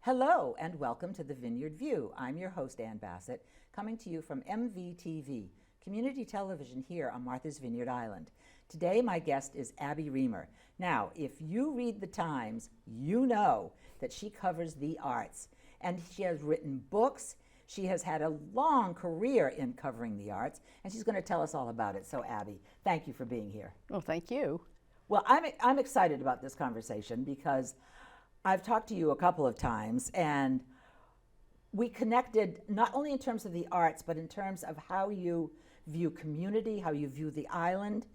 Hello and welcome to the Vineyard View. I'm your host, Ann Bassett, coming to you from MVTV, community television here on Martha's Vineyard Island. Today my guest is Abby Remer. Now, if you read the Times, you know that she covers the arts, and she has written books. She has had a long career in covering the arts, and she's going to tell us all about it. So Abby, thank you for being here. Well, thank you. Well, I'm excited about this conversation because I've talked to you a couple of times, and we connected not only in terms of the arts, but in terms of how you view community, how you view the island,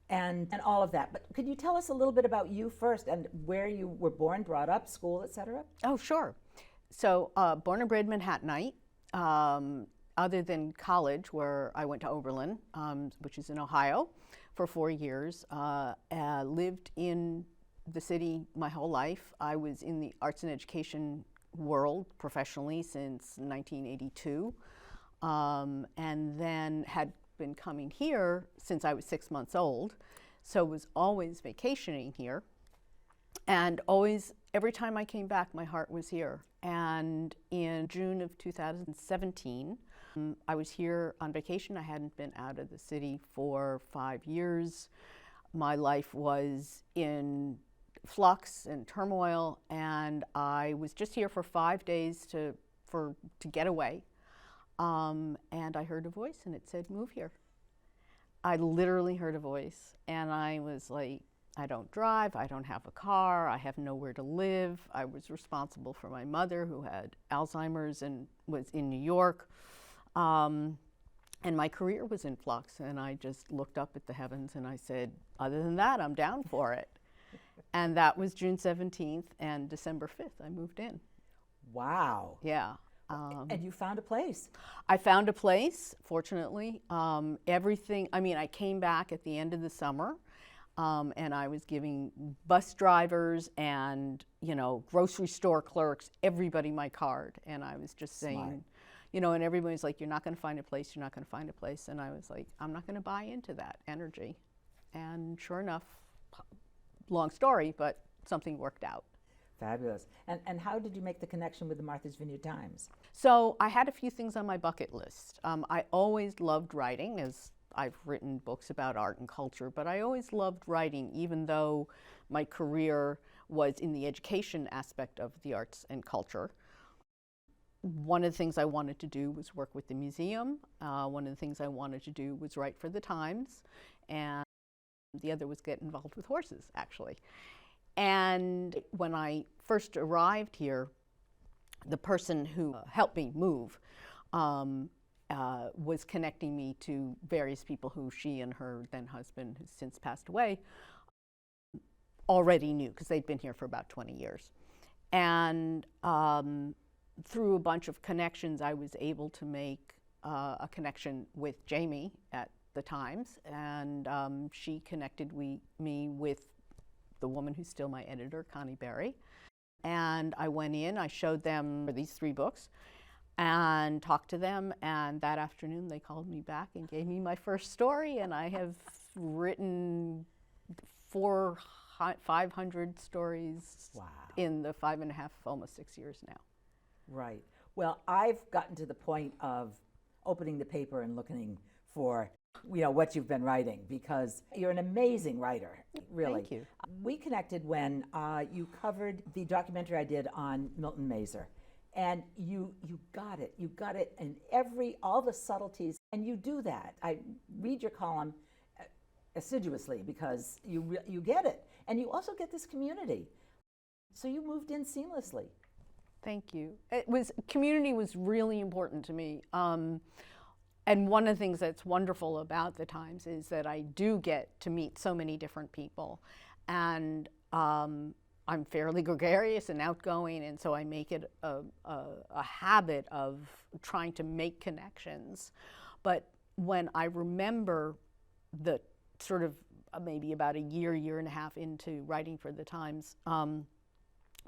and all of that. But could you tell us a little bit about you first and where you were born, brought up, school, etc.? Oh, sure. So, born and bred Manhattanite. Other than college, where I went to Oberlin, which is in Ohio, for 4 years. Lived in the city my whole life. I was in the arts and education world professionally since 1982, and then had been coming here since I was 6 months old, so was always vacationing here, and always, every time I came back, my heart was here. And in June of 2017, I was here on vacation. I hadn't been out of the city for 5 years. My life was in flux and turmoil, and I was just here for 5 days to get away. And I heard a voice, and it said, "Move here." I literally heard a voice, and I was like, I don't drive, I don't have a car, I have nowhere to live. I was responsible for my mother, who had Alzheimer's and was in New York. And my career was in flux, and I just looked up at the heavens and I said, other than that, I'm down for it. And that was June 17th, and December 5th, I moved in. Wow. Yeah. And you found a place. I found a place, fortunately. Everything, I came back at the end of the summer, and I was giving bus drivers and, grocery store clerks, everybody my card. And I was just saying, and everybody's like, you're not going to find a place, you're not going to find a place. And I was like, I'm not going to buy into that energy. And sure enough, long story, but something worked out. Fabulous. And how did you make the connection with the Martha's Vineyard Times? So I had a few things on my bucket list. I always loved writing, as I've written books about art and culture, but I always loved writing, even though my career was in the education aspect of the arts and culture. One of the things I wanted to do was work with the museum. One of the things I wanted to do was write for the Times, and the other was get involved with horses, actually. And when I first arrived here, the person who helped me move was connecting me to various people who she and her then husband, who's since passed away, already knew, because they'd been here for about 20 years. And through a bunch of connections, I was able to make a connection with Jamie at the Times, and she connected me with the woman who's still my editor, Connie Berry. And I went in, I showed them these 3 books and talked to them, and that afternoon they called me back and gave me my first story, and I have written 500 stories. Wow. In the 5.5, almost 6 years now. Right. Well, I've gotten to the point of opening the paper and looking for what you've been writing, because you're an amazing writer, really. Thank you. We connected when you covered the documentary I did on Milton Mazer, and you got it. You got it in all the subtleties, and you do that. I read your column assiduously because you get it, and you also get this community. So you moved in seamlessly. Thank you. Community was really important to me. And one of the things that's wonderful about the Times is that I do get to meet so many different people. And I'm fairly gregarious and outgoing, and so I make it a habit of trying to make connections. But when I remember the sort of maybe about a year and a half into writing for the Times,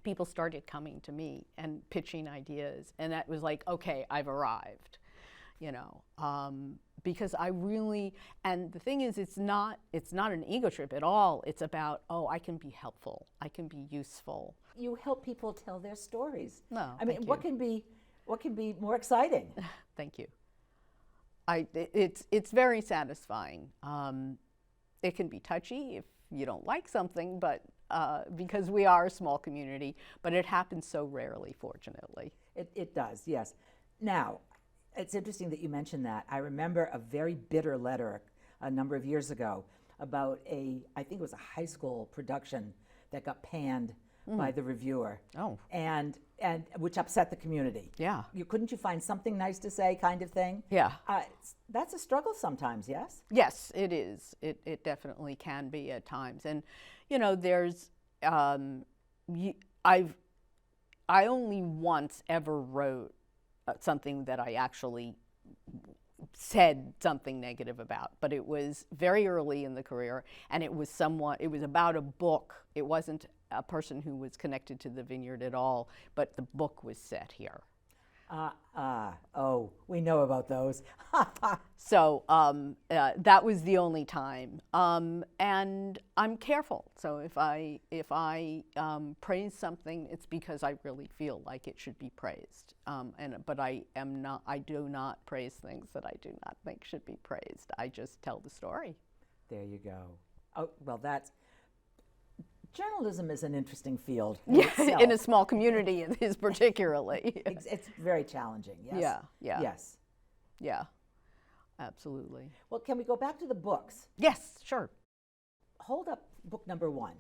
people started coming to me and pitching ideas, and that was like, okay, I've arrived. because I really, and the thing is, it's not an ego trip at all. It's about, oh, I can be helpful, I can be useful. You help people tell their stories. No, I mean, thank what can be more exciting? Thank you. It's very satisfying. It can be touchy if you don't like something, but because we are a small community, but it happens so rarely, fortunately. It does, yes. Now, it's interesting that you mentioned that. I remember a very bitter letter a number of years ago about I think it was a high school production that got panned by the reviewer. Oh. And which upset the community. Yeah. Couldn't you find something nice to say, kind of thing? Yeah. That's a struggle sometimes, yes? Yes, it is. It definitely can be at times. And, you know, there's, I only once ever wrote something that I actually said something negative about, but it was very early in the career, and it was about a book. It wasn't a person who was connected to the vineyard at all, but the book was set here. Oh, we know about those. So that was the only time, and I'm careful. So if I praise something, it's because I really feel like it should be praised. But I do not praise things that I do not think should be praised. I just tell the story. There you go. Oh, well, journalism is an interesting field. In a small community, it is particularly. It's very challenging, yes? Yeah. Yes. Yeah, absolutely. Well, can we go back to the books? Yes, sure. Hold up book number 1.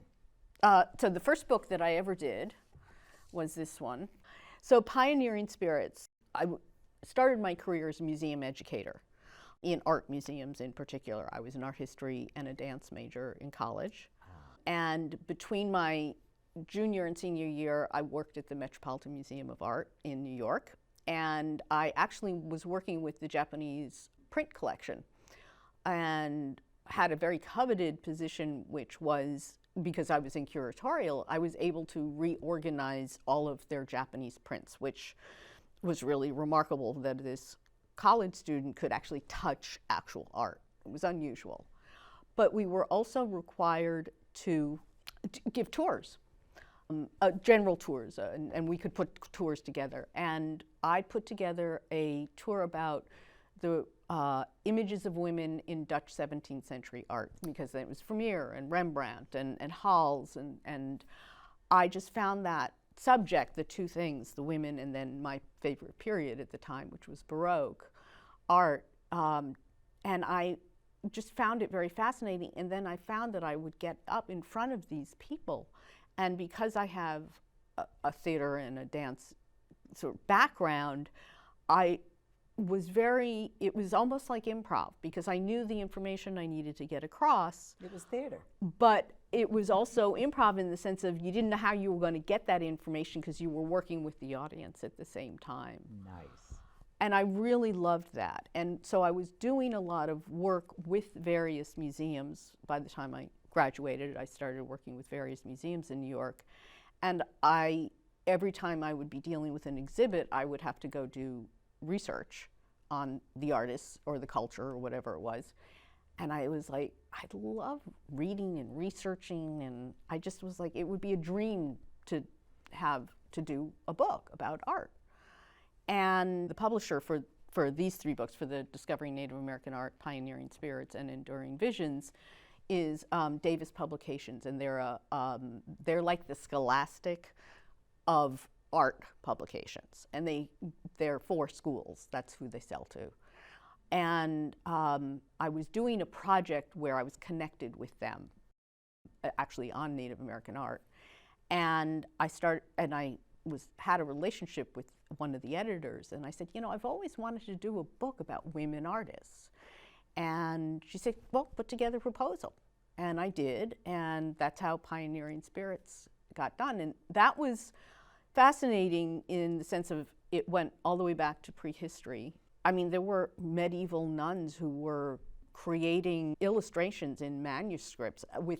So the first book that I ever did was this one. So Pioneering Spirits. I started my career as a museum educator in art museums in particular. I was an art history and a dance major in college. And between my junior and senior year, I worked at the Metropolitan Museum of Art in New York. And I actually was working with the Japanese print collection and had a very coveted position, which was, because I was in curatorial, I was able to reorganize all of their Japanese prints, which was really remarkable that this college student could actually touch actual art. It was unusual. But we were also required to give tours, general tours, and we could put tours together. And I put together a tour about the images of women in Dutch 17th century art, because it was Vermeer and Rembrandt and Hals, and I just found that subject, the two things, the women and then my favorite period at the time, which was Baroque art, and I just found it very fascinating. And then I found that I would get up in front of these people, and because I have a theater and a dance sort of background, it was almost like improv, because I knew the information I needed to get across. It was theater. But it was also improv in the sense of you didn't know how you were going to get that information because you were working with the audience at the same time. Nice. And I really loved that. And so I was doing a lot of work with various museums. By the time I graduated, I started working with various museums in New York. And every time I would be dealing with an exhibit, I would have to go do research on the artists or the culture or whatever it was. And I was like, I love reading and researching, and I just was like, it would be a dream to do a book about art. And the publisher for these 3 books, for the Discovering Native American Art, Pioneering Spirits, and Enduring Visions, is Davis Publications, and they're like the Scholastic of art publications, and they're for schools. That's who they sell to. And I was doing a project where I was connected with them, actually on Native American art, and I had a relationship with one of the editors, and I said, you know, I've always wanted to do a book about women artists. And she said, well, put together a proposal. And I did, and that's how Pioneering Spirits got done. And that was fascinating in the sense of it went all the way back to prehistory. I mean, there were medieval nuns who were creating illustrations in manuscripts with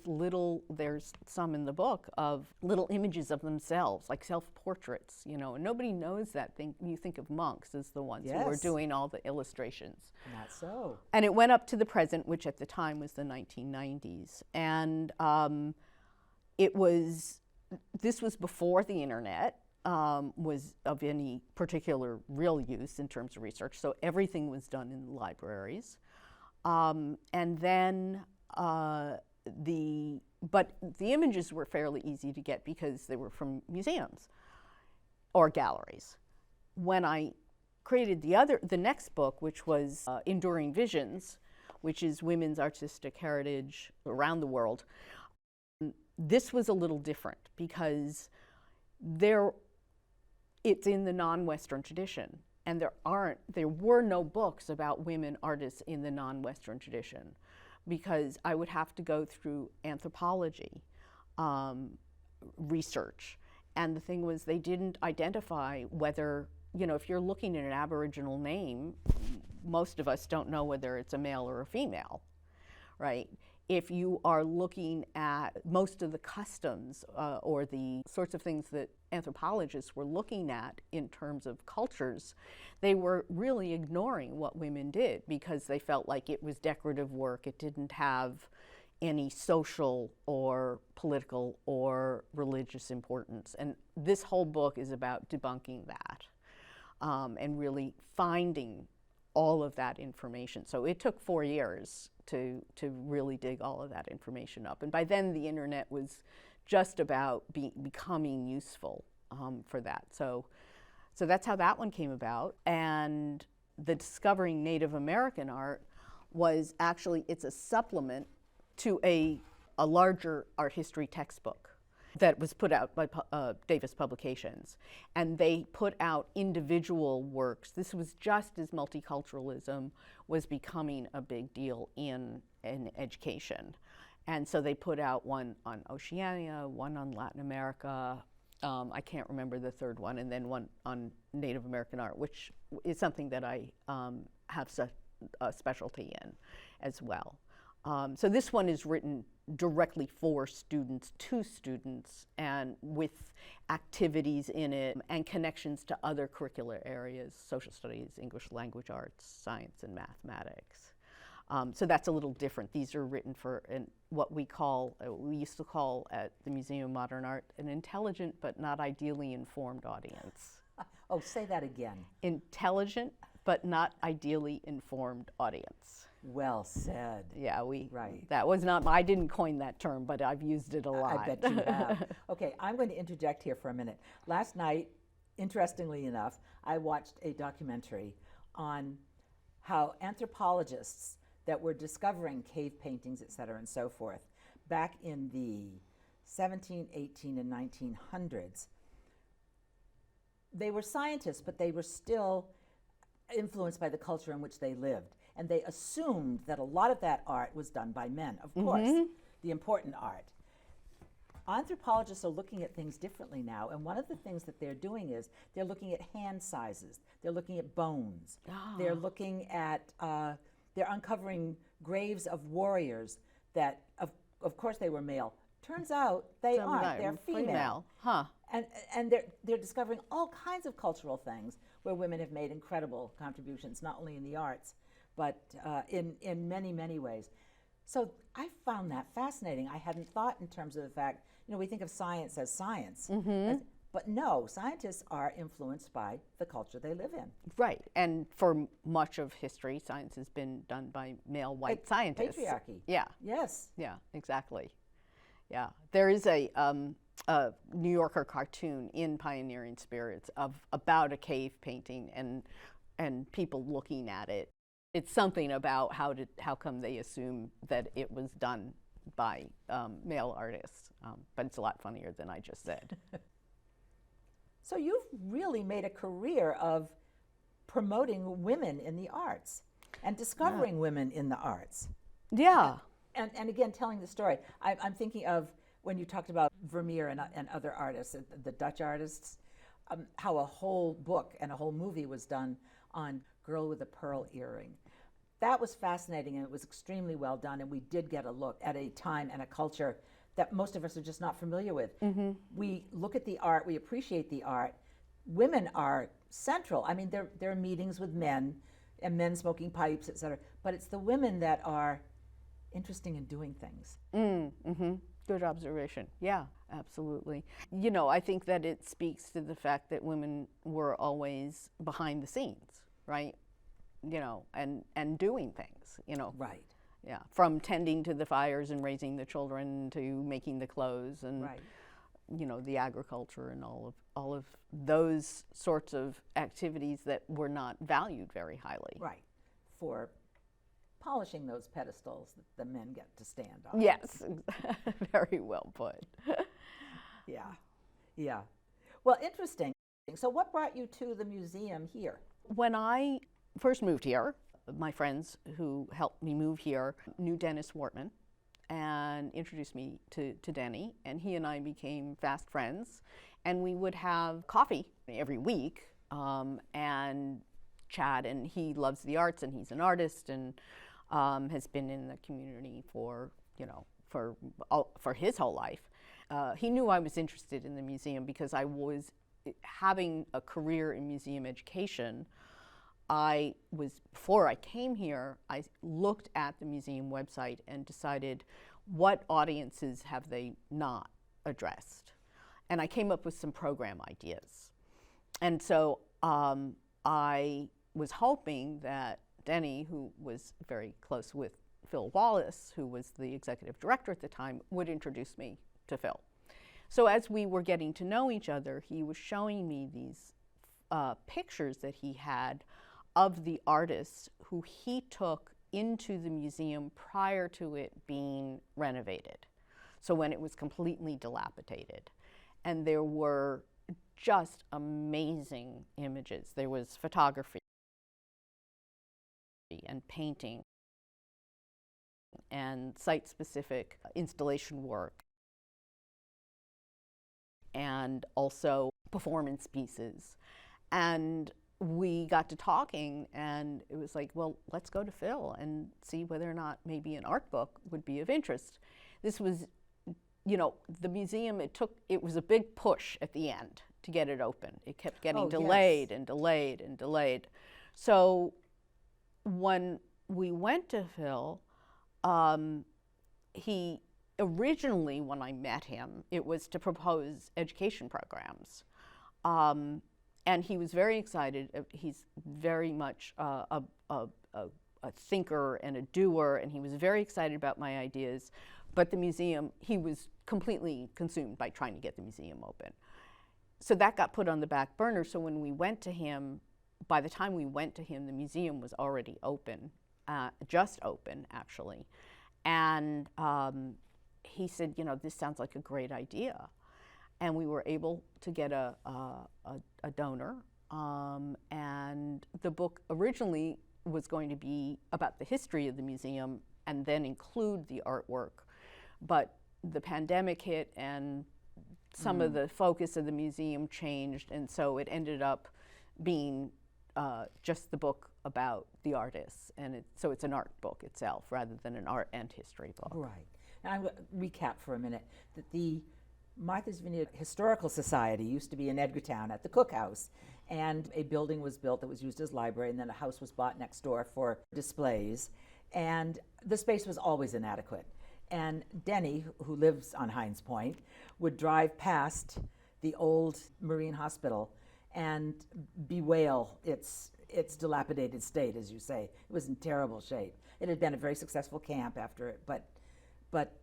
there's some in the book, of little images of themselves, like self-portraits, and nobody knows that. You think of monks as the ones who were Yes. doing all the illustrations. Not so. And it went up to the present, which at the time was the 1990s. And this was before the internet was of any particular real use in terms of research, so everything was done in libraries. And then but the images were fairly easy to get because they were from museums or galleries. When I created the next book, which was Enduring Visions, which is women's artistic heritage around the world, this was a little different because it's in the non-Western tradition, and there were no books about women artists in the non-Western tradition, because I would have to go through anthropology research. And the thing was, they didn't identify whether, if you're looking at an Aboriginal name, most of us don't know whether it's a male or a female, right? If you are looking at most of the customs or the sorts of things that anthropologists were looking at in terms of cultures, they were really ignoring what women did because they felt like it was decorative work. It didn't have any social or political or religious importance. And this whole book is about debunking that and really finding all of that information. So it took 4 years to really dig all of that information up. And by then the internet was just about becoming useful for that. So that's how that one came about. And the Discovering Native American Art was actually, it's a supplement to a larger art history textbook that was put out by Davis Publications. And they put out individual works. This was just as multiculturalism was becoming a big deal in education. And so they put out one on Oceania, one on Latin America, I can't remember the third one, and then one on Native American art, which is something that I have a specialty in as well. So this one is written directly for students, to students, and with activities in it and connections to other curricular areas: social studies, English language arts, science, and mathematics. So that's a little different. These are written for what we used to call at the Museum of Modern Art, an intelligent but not ideally informed audience. Oh, say that again. Intelligent but not ideally informed audience. Well said. Yeah, right. That was not, I didn't coin that term, but I've used it a lot. I bet you have. Okay, I'm going to interject here for a minute. Last night, interestingly enough, I watched a documentary on how anthropologists that were discovering cave paintings, et cetera, and so forth, back in the 17, 18, and 1900s, they were scientists, but they were still influenced by the culture in which they lived. And they assumed that a lot of that art was done by men, of course, the important art. Anthropologists are looking at things differently now, and one of the things that they're doing is they're looking at hand sizes, they're looking at bones, they're looking at, they're uncovering graves of warriors that, of course they were male. Turns out they aren't, they're female. Huh. And they're discovering all kinds of cultural things where women have made incredible contributions, not only in the arts, but in many, many ways. So I found that fascinating. I hadn't thought in terms of the fact, we think of science as science, but no, scientists are influenced by the culture they live in. Right, and for much of history, science has been done by male white scientists. Patriarchy. Yeah. Yes. Yeah, exactly. Yeah, there is a New Yorker cartoon in Pioneering Spirits about a cave painting and people looking at it. It's something about how come they assume that it was done by male artists, but it's a lot funnier than I just said. So you've really made a career of promoting women in the arts and discovering women in the arts. Yeah. And again, telling the story. I'm thinking of when you talked about Vermeer and other artists, the Dutch artists, how a whole book and a whole movie was done on Girl with a Pearl Earring. that was fascinating, and it was extremely well done, and we did get a look at a time and a culture that most of us are just not familiar with. We look at the art, we appreciate the art. Women are central. I mean, there are meetings with men, and men smoking pipes, et cetera, but it's the women that are interesting in doing things. Good observation. Yeah, absolutely. You know, I think that it speaks to the fact that women were always behind the scenes, right? You know, and doing things, you know. Right. Yeah, from tending to the fires and raising the children to making the clothes and, Right. you know, the agriculture and all of those sorts of activities that were not valued very highly. Right. For polishing those pedestals that the men get to stand on. Yes, very well put. Yeah. Yeah. Well, interesting. So what brought you to the museum here? When I first moved here, my friends who helped me move here knew Dennis Wortman and introduced me to Denny, and he and I became fast friends, and we would have coffee every week and chat, and he loves the arts, and he's an artist, and has been in the community for, you know, for his whole life. He knew I was interested in the museum because I was having a career in museum education. Before I came here, I looked at the museum website and decided what audiences have they not addressed. And I came up with some program ideas. And so I was hoping that Denny, who was very close with Phil Wallace, who was the executive director at the time, would introduce me to Phil. So as we were getting to know each other, he was showing me these pictures that he had of the artists who he took into the museum prior to it being renovated. So when it was completely dilapidated. And there were just amazing images. There was photography and painting and site-specific installation work, and also performance pieces. And we got to talking, and it was like, well, let's go to Phil and see whether or not maybe an art book would be of interest. This was, you know, the museum, it was a big push at the end to get it open. It kept getting delayed and delayed and delayed. So when we went to Phil, he originally, when I met him, it was to propose education programs. And he was very excited. He's very much a thinker and a doer, and he was very excited about my ideas. But the museum, he was completely consumed by trying to get the museum open. So that got put on the back burner. So when we went to him, by the time we went to him, the museum was already open, just open, actually. And he said, you know, this sounds like a great idea. And we were able to get a donor. And the book originally was going to be about the history of the museum and then include the artwork. But the pandemic hit and some of the focus of the museum changed, and so it ended up being just the book about the artists. And so it's an art book itself rather than an art and history book. Right. And I'm going to recap for a minute that the Martha's Vineyard Historical Society used to be in Edgartown at the Cookhouse, and a building was built that was used as library, and then a house was bought next door for displays, and the space was always inadequate. And Denny, who lives on Hines Point, would drive past the old Marine Hospital and bewail its dilapidated state, as you say. It was in terrible shape. It had been a very successful camp after it, but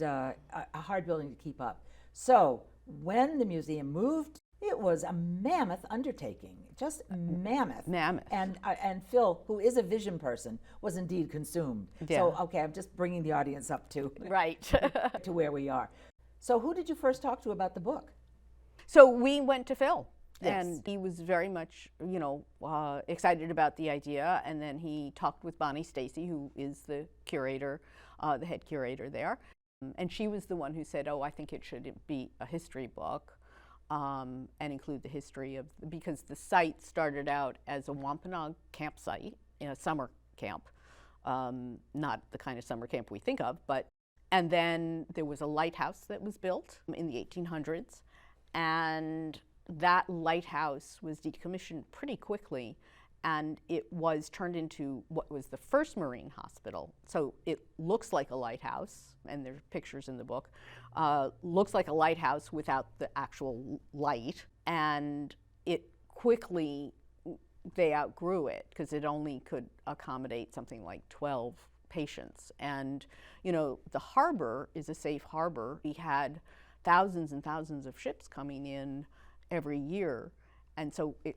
a hard building to keep up. So when the museum moved, it was a mammoth undertaking, just mammoth. Mammoth. And Phil, who is a vision person, was indeed consumed. Yeah. So, okay, I'm just bringing the audience up to, Right. to where we are. So who did you first talk to about the book? So we went to Phil. Yes. And he was very much, you know, excited about the idea. And then he talked with Bonnie Stacy, who is the curator, the head curator there. And she was the one who said, oh, I think it should be a history book and include the history of, because the site started out as a Wampanoag campsite in a summer camp not the kind of summer camp we think of, but, and then there was a lighthouse that was built in the 1800s, and that lighthouse was decommissioned pretty quickly, and it was turned into what was the first marine hospital. So it looks like a lighthouse, and there's pictures in the book, looks like a lighthouse without the actual light, and it quickly, they outgrew it because it only could accommodate something like 12 patients. And, you know, the harbor is a safe harbor. We had thousands and thousands of ships coming in every year, and so it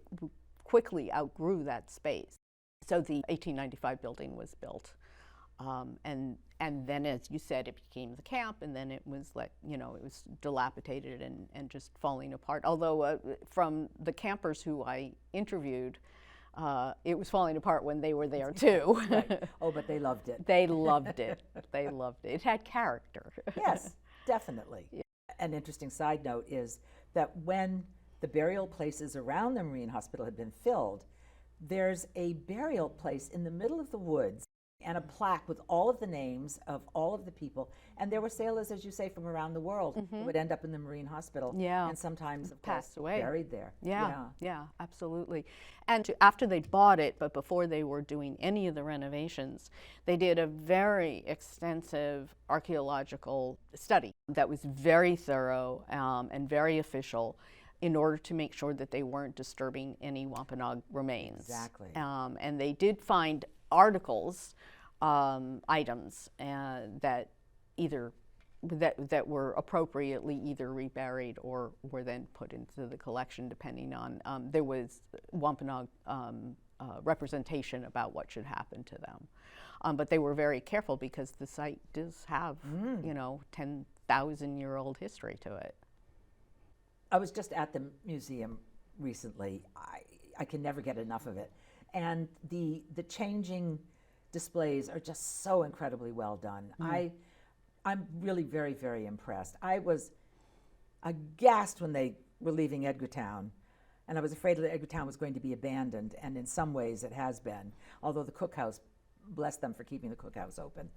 quickly outgrew that space. So the 1895 building was built, and then, as you said, it became the camp, and then it was like, you know, it was dilapidated and just falling apart. Although from the campers who I interviewed, it was falling apart when they were there too. Right. Oh, but they loved it. They loved it. They loved it. It had character. Yes, definitely. Yeah. An interesting side note is that when the burial places around the Marine Hospital had been filled, there's a burial place in the middle of the woods and a plaque with all of the names of all of the people. And there were sailors, as you say, from around the world who would end up in the Marine Hospital, and sometimes, of passed course, away, buried there. Yeah, absolutely. And after they bought it, but before they were doing any of the renovations, they did a very extensive archaeological study that was very thorough and very official, in order to make sure that they weren't disturbing any Wampanoag remains. Exactly. And they did find articles, items that either that were appropriately either reburied or were then put into the collection, depending on there was Wampanoag representation about what should happen to them. But they were very careful because the site does have, you know, 10,000-year-old history to it. I was just at the museum recently. I can never get enough of it. And the changing displays are just so incredibly well done. I'm really very, very impressed. I was aghast when they were leaving Edgartown, and I was afraid that Edgartown was going to be abandoned, and in some ways it has been, although the cookhouse, bless them for keeping the cookhouse open.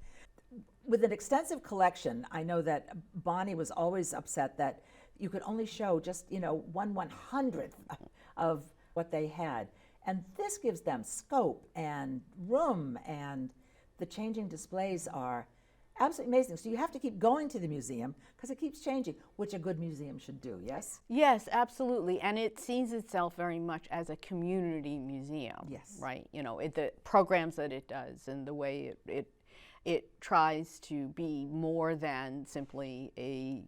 With an extensive collection, I know that Bonnie was always upset that you could only show just, you know, 1/100th of what they had. And this gives them scope and room, and the changing displays are absolutely amazing. So you have to keep going to the museum because it keeps changing, which a good museum should do, yes? Yes, absolutely. And it sees itself very much as a community museum. Yes. Right? You know, the programs that it does and the way it tries to be more than simply a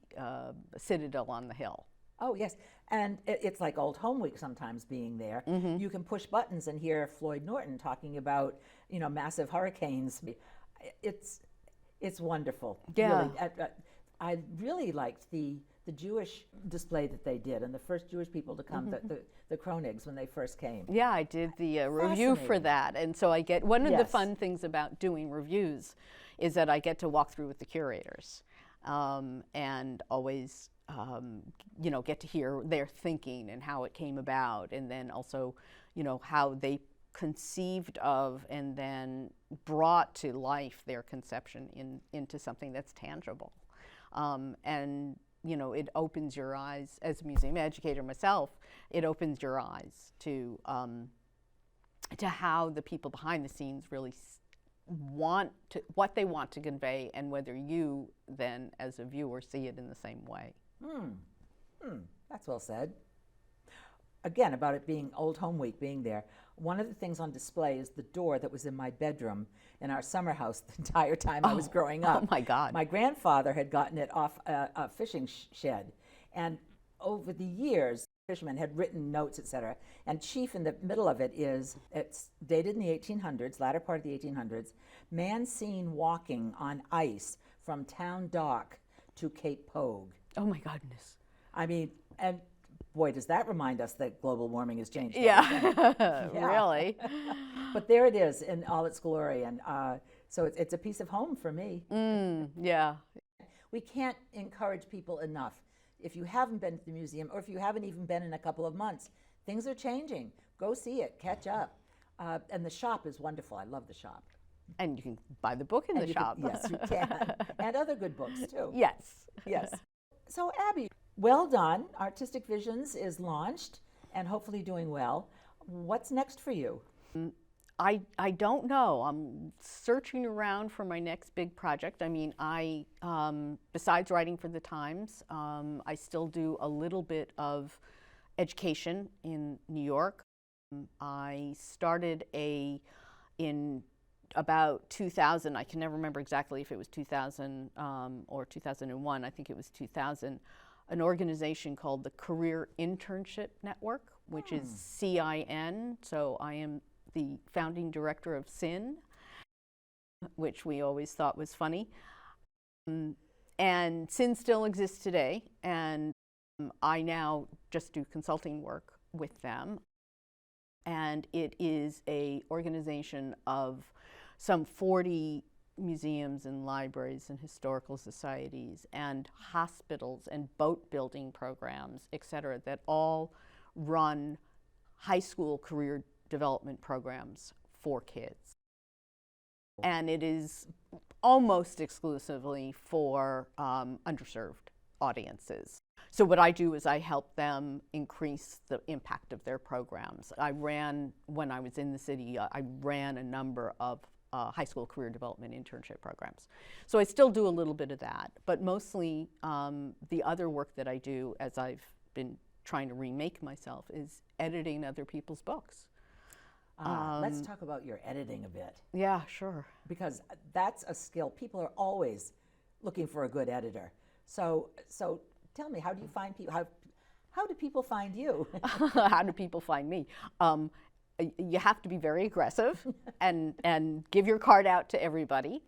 citadel on the hill. Oh, yes. And it's like Old Home Week sometimes being there. You can push buttons and hear Floyd Norton talking about, you know, massive hurricanes. It's wonderful. Yeah. Really. I really liked the Jewish display that they did, and the first Jewish people to come, the Kronigs, when they first came. Yeah, I did the review for that, and so I get, one of the fun things about doing reviews is that I get to walk through with the curators, and always, you know, get to hear their thinking and how it came about, and then also, you know, how they conceived of and then brought to life their conception into something that's tangible. And you know, it opens your eyes, as a museum educator myself, it opens your eyes to how the people behind the scenes really want to, what they want to convey, and whether you then, as a viewer, see it in the same way. That's well said. Again, about it being Old Home Week, being there, one of the things on display is the door that was in my bedroom in our summer house the entire time I was growing up. Oh my God. My grandfather had gotten it off a fishing shed, and over the years, fishermen had written notes, etc. And chief in the middle of it is, it's dated in the 1800s, latter part of the 1800s, man seen walking on ice from Town Dock to Cape Pogue. Oh my goodness. I mean, and boy, does that remind us that global warming has changed. Yeah, really. But there it is in all its glory, and so it's a piece of home for me. Yeah. We can't encourage people enough. If you haven't been to the museum, or if you haven't even been in a couple of months, things are changing. Go see it, catch up. And the shop is wonderful. I love the shop. And you can buy the book in the shop. Yes, you can. And other good books, too. Yes. Yes. So, Abby, well done. Artistic Visions is launched and hopefully doing well. What's next for you? I don't know. I'm searching around for my next big project. I mean, besides writing for the Times, I still do a little bit of education in New York. I started in about 2000, I can never remember exactly if it was 2000 or 2001, I think it was 2000, an organization called the Career Internship Network, which is CIN. So I am the founding director of SIN, which we always thought was funny. And SIN still exists today, and I now just do consulting work with them. And it is an organization of some 40 museums and libraries and historical societies and hospitals and boat building programs, et cetera, that all run high school career development programs for kids. And it is almost exclusively for underserved audiences. So what I do is I help them increase the impact of their programs. When I was in the city, I ran a number of high school career development internship programs. So I still do a little bit of that, but mostly the other work that I do, as I've been trying to remake myself, is editing other people's books. Let's talk about your editing a bit. Yeah, sure. Because that's a skill. People are always looking for a good editor. So tell me, how do you find people? How do people find you? How do people find me? You have to be very aggressive and give your card out to everybody.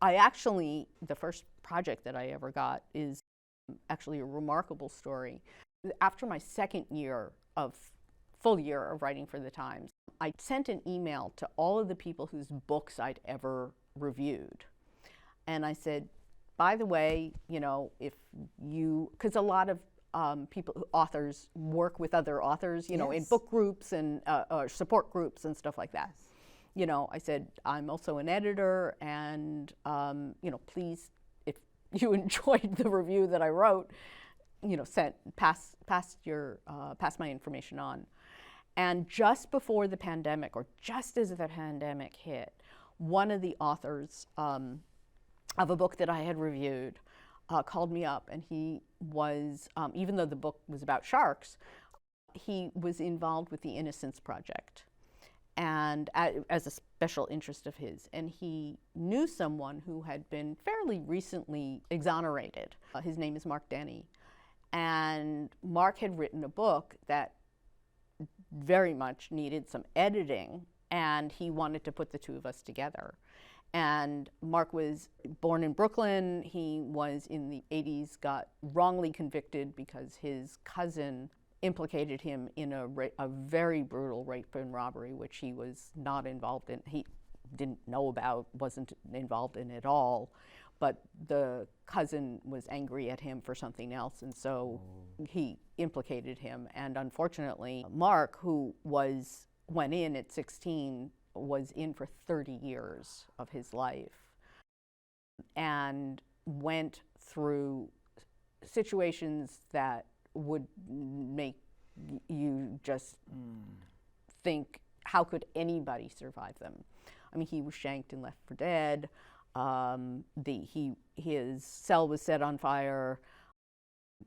The first project that I ever got is actually a remarkable story. After my full year of writing for the Times, I sent an email to all of the people whose books I'd ever reviewed. And I said, by the way, because a lot of authors work with other authors, in book groups and or support groups and stuff like that. I said, I'm also an editor, and please, if you enjoyed the review that I wrote, pass my information on. And just before the pandemic, or just as the pandemic hit, one of the authors of a book that I had reviewed called me up, and he was, even though the book was about sharks, he was involved with the Innocence Project, and as a special interest of his. And he knew someone who had been fairly recently exonerated. His name is Mark Denny. And Mark had written a book that very much needed some editing, and he wanted to put the two of us together. And Mark was born in Brooklyn. He was in the 80s, got wrongly convicted because his cousin implicated him in a very brutal rape and robbery, which he was not involved in. He didn't know about, wasn't involved in at all. But the cousin was angry at him for something else, and so he implicated him. And unfortunately, Mark, who went in at 16, was in for 30 years of his life and went through situations that would make you just think, how could anybody survive them? I mean, he was shanked and left for dead. His cell was set on fire.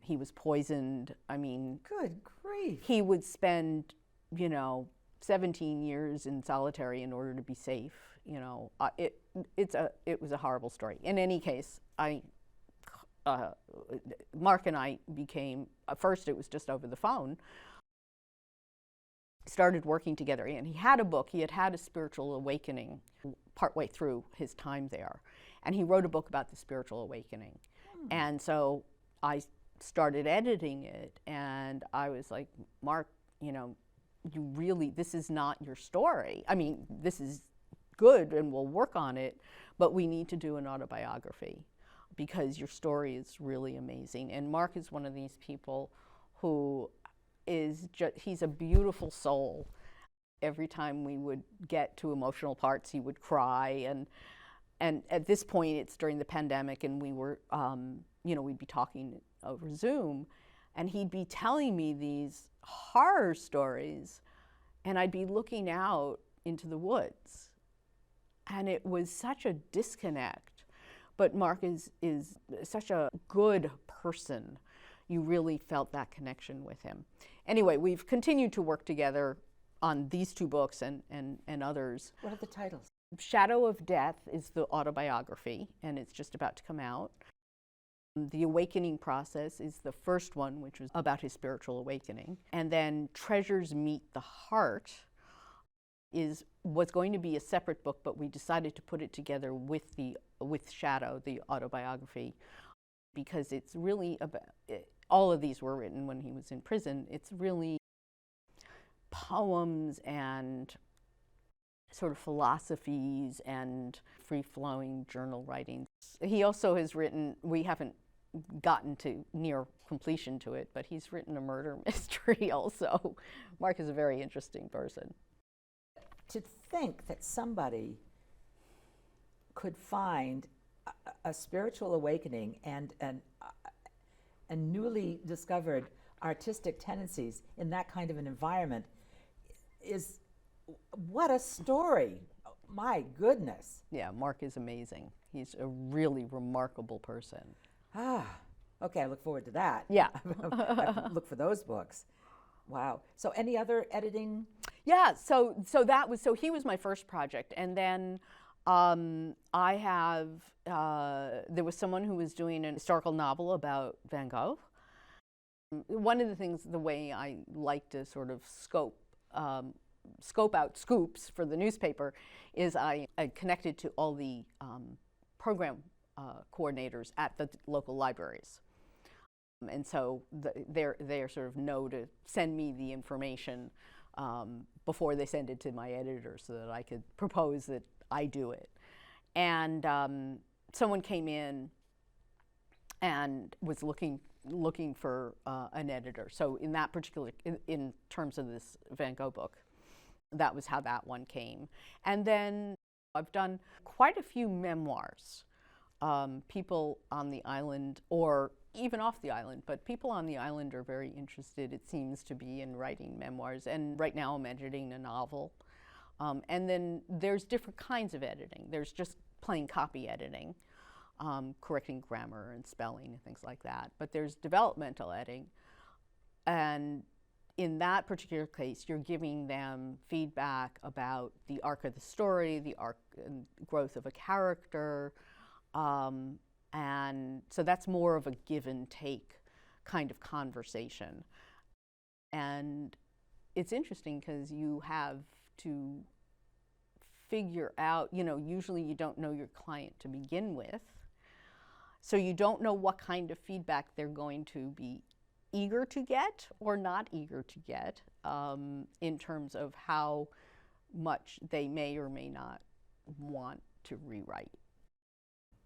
He was poisoned. I mean, good grief. He would spend, 17 years in solitary in order to be safe. It was a horrible story. In any case, Mark and I became, at first it was just over the phone, started working together. And he had a book. He had a spiritual awakening partway through his time there. And he wrote a book about the spiritual awakening. And so I started editing it, and I was like, Mark, this is not your story. I mean, this is good and we'll work on it, but we need to do an autobiography because your story is really amazing. And Mark is one of these people who he's a beautiful soul. every time we would get to emotional parts, he would cry. And at this point, it's during the pandemic, and we were, we'd be talking over Zoom, and he'd be telling me these horror stories, and I'd be looking out into the woods. And it was such a disconnect. But Mark is such a good person. You really felt that connection with him. Anyway, we've continued to work together on these 2 books and others. What are the titles? Shadow of Death is the autobiography, and it's just about to come out. The Awakening Process is the first one, which was about his spiritual awakening. And then Treasures Meet the Heart was going to be a separate book, but we decided to put it together with Shadow, the autobiography, because it's really about, all of these were written when he was in prison. It's really poems and sort of philosophies and free-flowing journal writing. He also has written, we haven't gotten to near completion to it, but he's written a murder mystery also. Mark is a very interesting person. To think that somebody could find a spiritual awakening and newly discovered artistic tendencies in that kind of an environment is, what a story. My goodness. Yeah, Mark is amazing. He's a really remarkable person. Okay, I look forward to that. Yeah. I look for those books. Wow. So any other editing? Yeah, so he was my first project, and then I have, there was someone who was doing an historical novel about Van Gogh. One of the things, the way I like to sort of scope out scoops for the newspaper is I connected to all the program coordinators at the local libraries. And so they sort of know to send me the information before they send it to my editor so that I could propose that I do it. And someone came in and was looking for an editor. So in that particular, in terms of this Van Gogh book, that was how that one came. And then I've done quite a few memoirs. People on the island, or even off the island, but people on the island are very interested, it seems to be, in writing memoirs. And right now I'm editing a novel. And then there's different kinds of editing. There's just plain copy editing, correcting grammar and spelling and things like that. But there's developmental editing. And in that particular case, you're giving them feedback about the arc of the story, the arc and growth of a character. And so that's more of a give and take kind of conversation. And it's interesting because you have to figure out, usually you don't know your client to begin with. So you don't know what kind of feedback they're going to be eager to get or not eager to get in terms of how much they may or may not want to rewrite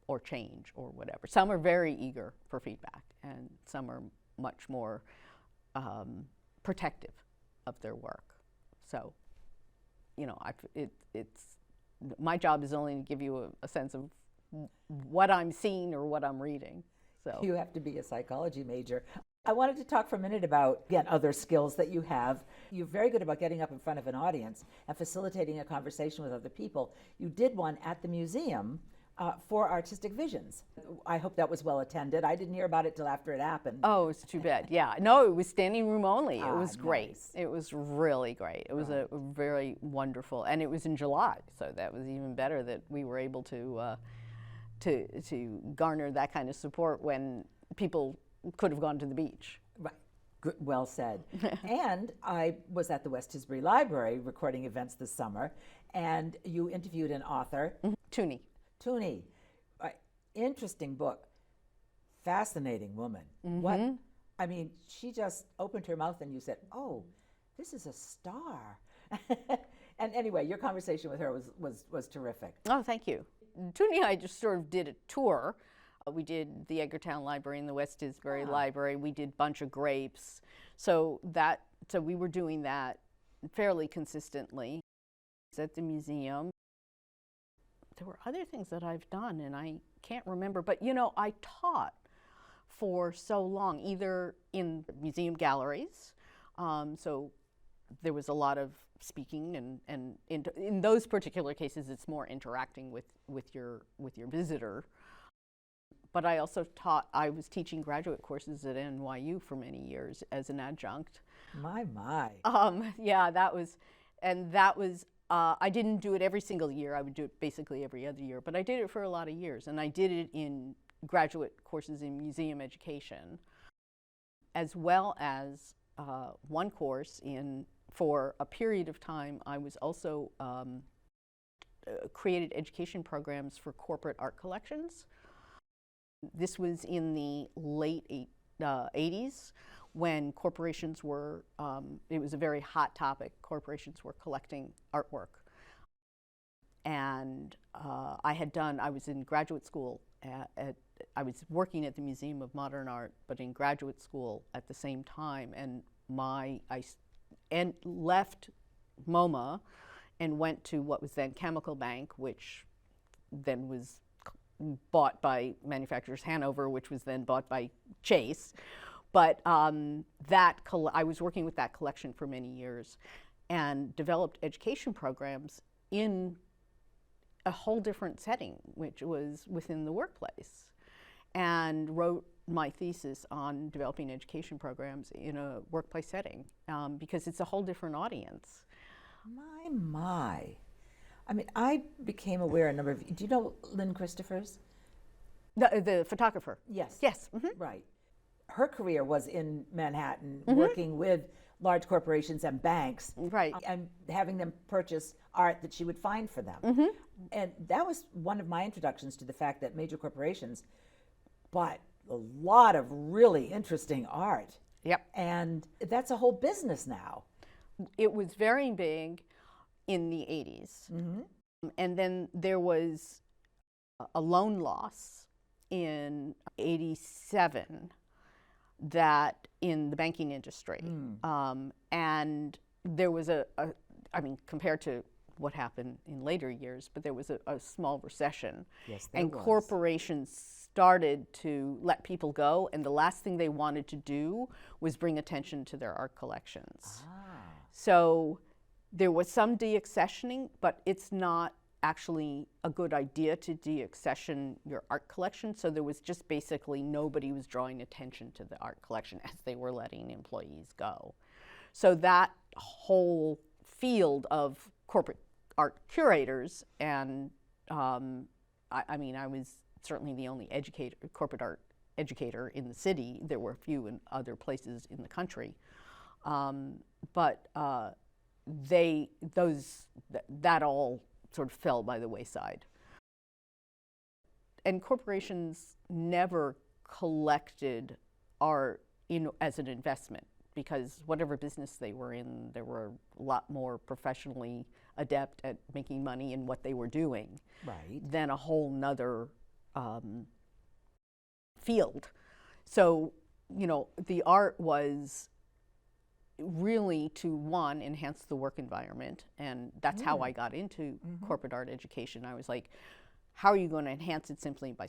or change or whatever. Some are very eager for feedback, and some are much more protective of their work. So, it's my job is only to give you a sense of what I'm seeing or what I'm reading. So you have to be a psychology major. I wanted to talk for a minute about, again, other skills that you have. You're very good about getting up in front of an audience and facilitating a conversation with other people. You did one at the museum for Artistic Visions. I hope that was well attended. I didn't hear about it till after it happened. Oh, it's too bad. Yeah, no, it was standing room only. It was great. Nice. It was really great. It was a very wonderful, and it was in July, so that was even better that we were able to garner that kind of support when people could have gone to the beach. Right. Good, well said. And I was at the West Tisbury Library recording events this summer, and you interviewed an author. Toonie. Toonie, interesting book, fascinating woman. What? I mean, she just opened her mouth and you said, "Oh, this is a star." And anyway, your conversation with her was terrific. Oh, thank you. Toonie and I just sort of did a tour. We did the Edgartown Library and the West Tisbury Library. We did Bunch of Grapes. So we were doing that fairly consistently at the museum. There were other things that I've done and I can't remember, but you know, I taught for so long, either in museum galleries, so there was a lot of speaking, and in those particular cases it's more interacting with your visitor. But I also taught, I was teaching graduate courses at NYU for many years as an adjunct. My. Yeah, that was, I didn't do it every single year. I would do it basically every other year, but I did it for a lot of years, and I did it in graduate courses in museum education, as well as one course for a period of time. I was also created education programs for corporate art collections. This was in the late 80s, when corporations were, it was a very hot topic. Corporations were collecting artwork. And I was in graduate school I was working at the Museum of Modern Art, but in graduate school at the same time, and I left MoMA and went to what was then Chemical Bank, which then was bought by Manufacturers Hanover, which was then bought by Chase. But I was working with that collection for many years and developed education programs in a whole different setting, which was within the workplace, and wrote my thesis on developing education programs in a workplace setting, because it's a whole different audience. My. I mean, I became aware a number of, do you know Lynn Christophers? The photographer? Yes. Yes. Mm-hmm. Right. Her career was in Manhattan, working with large corporations and banks, right, and having them purchase art that she would find for them. And that was one of my introductions to the fact that major corporations bought a lot of really interesting art. Yep. And that's a whole business now. It was very big in the 80s. And then there was a loan loss in 87 that in the banking industry. And there was I mean, compared to what happened in later years, but there was a small recession. Yes, there and was. Corporations started to let people go, and the last thing they wanted to do was bring attention to their art collections. So there was some deaccessioning, but it's not actually a good idea to deaccession your art collection. So there was just basically nobody was drawing attention to the art collection as they were letting employees go. So that whole field of corporate art curators, and I mean, I was certainly the only corporate art educator in the city. There were a few in other places in the country, but that all sort of fell by the wayside. And corporations never collected art as an investment, because whatever business they were in, they were a lot more professionally adept at making money in what they were doing, right, than a whole nother field. So, you know, the art was really to, one, enhance the work environment, and that's how I got into corporate art education. I was like, how are you going to enhance it simply by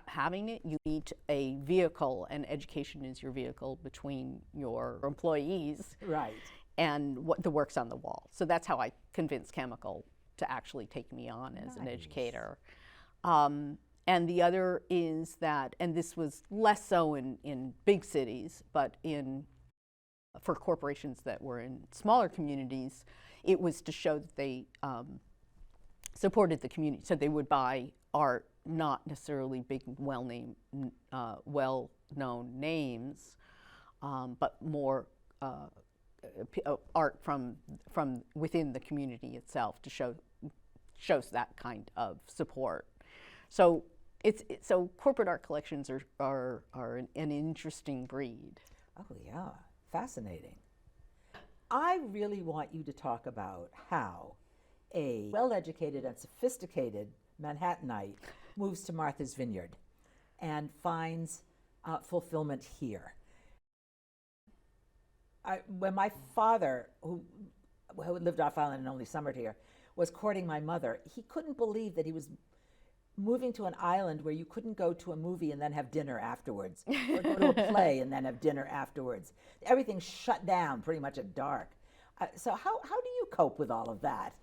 having it? You need a vehicle, and education is your vehicle between your employees, right, and what the work's on the wall. So that's how I convinced Chemical to actually take me on as an educator. And the other is that, and this was less so in big cities, but for corporations that were in smaller communities, it was to show that they supported the community. So they would buy art, not necessarily big, well-known names, but more art from within the community itself to shows that kind of support. So so corporate art collections are an interesting breed. Oh yeah, fascinating. I really want you to talk about how a well-educated and sophisticated Manhattanite moves to Martha's Vineyard and finds fulfillment here. when my father, who lived off island and only summered here, was courting my mother, he couldn't believe that he was moving to an island where you couldn't go to a movie and then have dinner afterwards, or go to a play and then have dinner afterwards. Everything's shut down pretty much at dark. So how do you cope with all of that?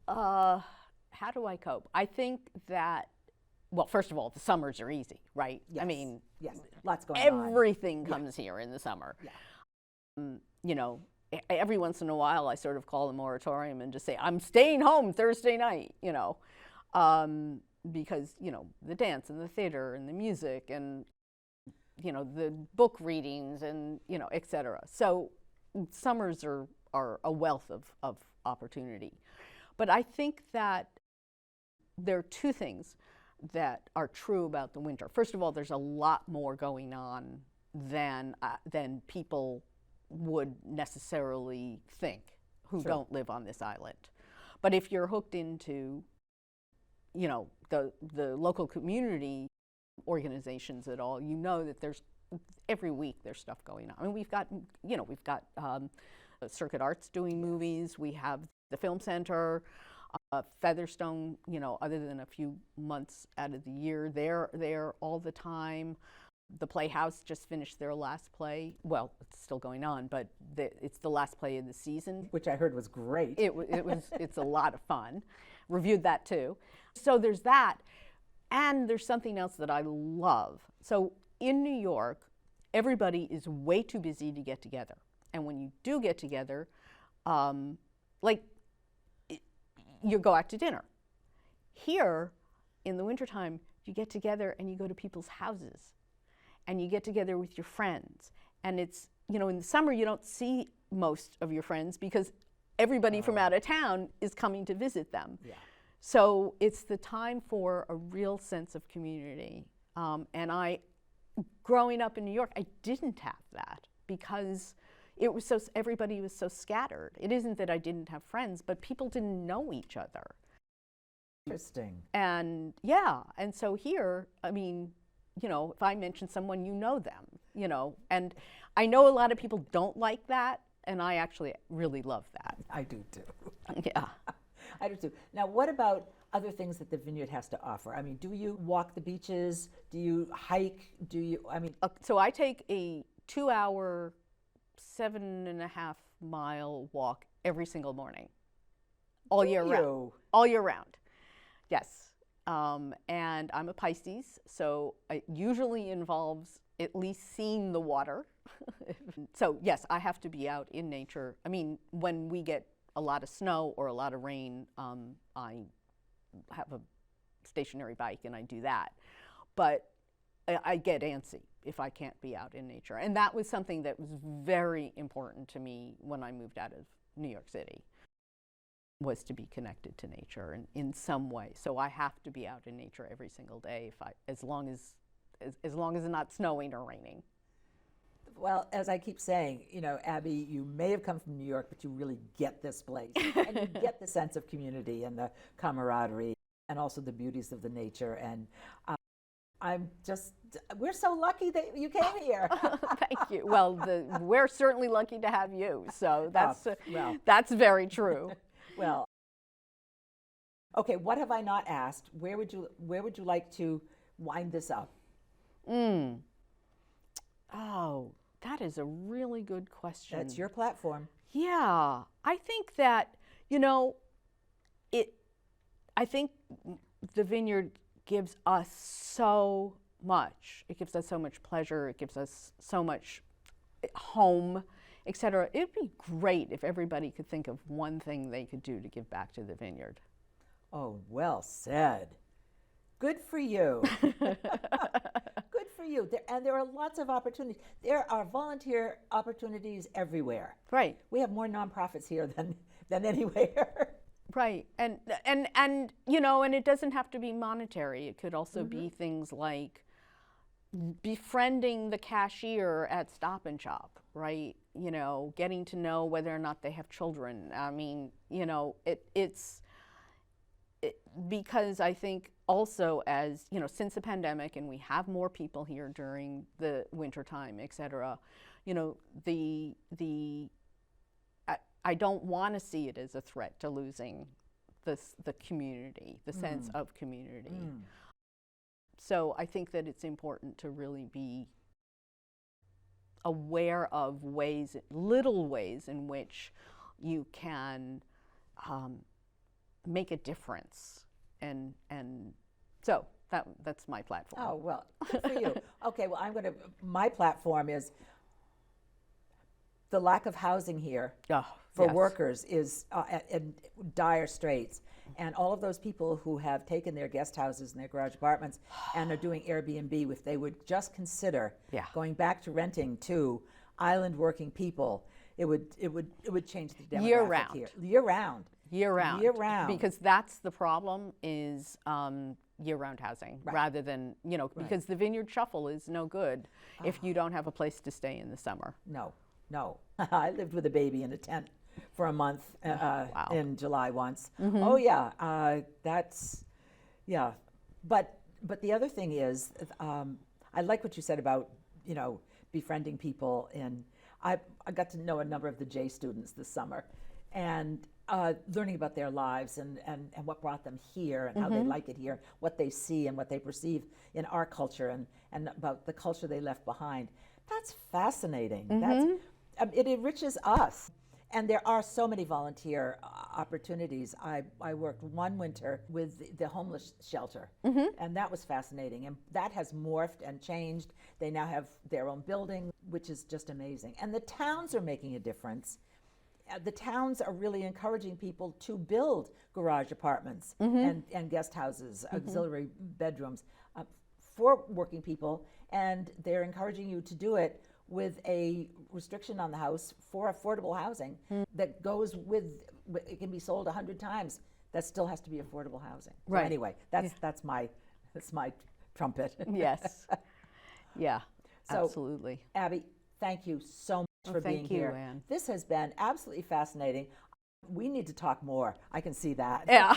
How do I cope? I think that, well, first of all, the summers are easy, right? Yes. I mean, yes, lots going on. everything comes here in the summer. Yeah. You know, every once in a while I sort of call a moratorium and just say, I'm staying home Thursday night, you know, because, you know, the dance and the theater and the music and, you know, the book readings and, you know, et cetera. So summers are a wealth of opportunity. But I think that there are two things that are true about the winter. First of all, there's a lot more going on than people would necessarily think who Sure. don't live on this island. But if you're hooked into, you know, the local community organizations at all, you know that there's every week there's stuff going on. I mean, we've got Circuit Arts doing movies. We have the Film Center, Featherstone. You know, other than a few months out of the year, they're there all the time. The Playhouse just finished their last play. Well, it's still going on, but it's the last play of the season. Which I heard was great. It's a lot of fun. Reviewed that too. So there's that, and there's something else that I love. So in New York, everybody is way too busy to get together, and when you do get together, you go out to dinner. Here, in the wintertime, you get together and you go to people's houses. And you get together with your friends. And it's, you know, in the summer you don't see most of your friends because everybody from out of town is coming to visit them. Yeah. So it's the time for a real sense of community. And growing up in New York, I didn't have that because it was everybody was so scattered. It isn't that I didn't have friends, but people didn't know each other. Interesting. And yeah, and so here, I mean, you know, if I mention someone, you know them, you know, and I know a lot of people don't like that, and I actually really love that. I do too. Yeah. I do too. Now, what about other things that the Vineyard has to offer? I mean, do you walk the beaches? Do you hike? So I take a 2-hour, 7.5-mile walk every single morning, all year round. All year round, yes. And I'm a Pisces, so it usually involves at least seeing the water. So yes, I have to be out in nature. I mean, when we get a lot of snow or a lot of rain, I have a stationary bike and I do that. But I get antsy if I can't be out in nature. And that was something that was very important to me when I moved out of New York City, was to be connected to nature in some way. So I have to be out in nature every single day as long as it's not snowing or raining. Well, as I keep saying, you know, Abby, you may have come from New York, but you really get this place. And you get the sense of community and the camaraderie and also the beauties of the nature. And we're so lucky that you came here. Thank you. Well, we're certainly lucky to have you. So that's very true. Well, okay, what have I not asked? Where would you like to wind this up? Oh, that is a really good question. That's your platform. Yeah, I think that, you know, I think the Vineyard gives us so much. It gives us so much pleasure. It gives us so much home, etc. It'd be great if everybody could think of one thing they could do to give back to the Vineyard. Oh, well said. Good for you. Good for you. There are lots of opportunities. There are volunteer opportunities everywhere. Right. We have more nonprofits here than anywhere. Right. And you know, and it doesn't have to be monetary. It could also be things like befriending the cashier at Stop and Shop, right? You know, getting to know whether or not they have children. I mean, you know, because I think also, as you know, since the pandemic and we have more people here during the wintertime, et cetera, you know, I don't want to see it as a threat to losing the community, the sense of community. So I think that it's important to really be aware of ways, little ways in which you can make a difference, and so that's my platform. Oh, well, good for you. Okay, well, my platform is the lack of housing here for workers is in dire straits. And all of those people who have taken their guest houses and their garage apartments and are doing Airbnb, if they would just consider going back to renting to island working people, it would change the demographic Year round. here. Year round. Year round. Year round. Because that's the problem, is year-round housing, rather than, you know, because the Vineyard Shuffle is no good if you don't have a place to stay in the summer. No. I lived with a baby in a tent for a month in July once. Oh yeah, But the other thing is, I like what you said about, you know, befriending people. And I got to know a number of the J students this summer, and learning about their lives and what brought them here and how they like it here, what they see and what they perceive in our culture, and about the culture they left behind. That's fascinating. It enriches us. And there are so many volunteer opportunities. I worked one winter with the homeless shelter, and that was fascinating. And that has morphed and changed. They now have their own building, which is just amazing. And the towns are making a difference. The towns are really encouraging people to build garage apartments and guest houses, auxiliary bedrooms for working people, and they're encouraging you to do it with a restriction on the house for affordable housing that goes with, it can be sold 100 times. That still has to be affordable housing. So anyway, that's my trumpet. Yes. Yeah. So, absolutely. Abby, thank you so much for being here. Thank you, Ann. This has been absolutely fascinating. We need to talk more. I can see that. Yeah.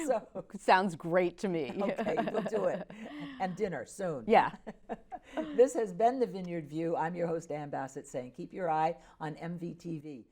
So sounds great to me. Okay, we'll do it. And dinner soon. Yeah. This has been The Vineyard View. I'm your host, Ann Bassett, saying keep your eye on MVTV.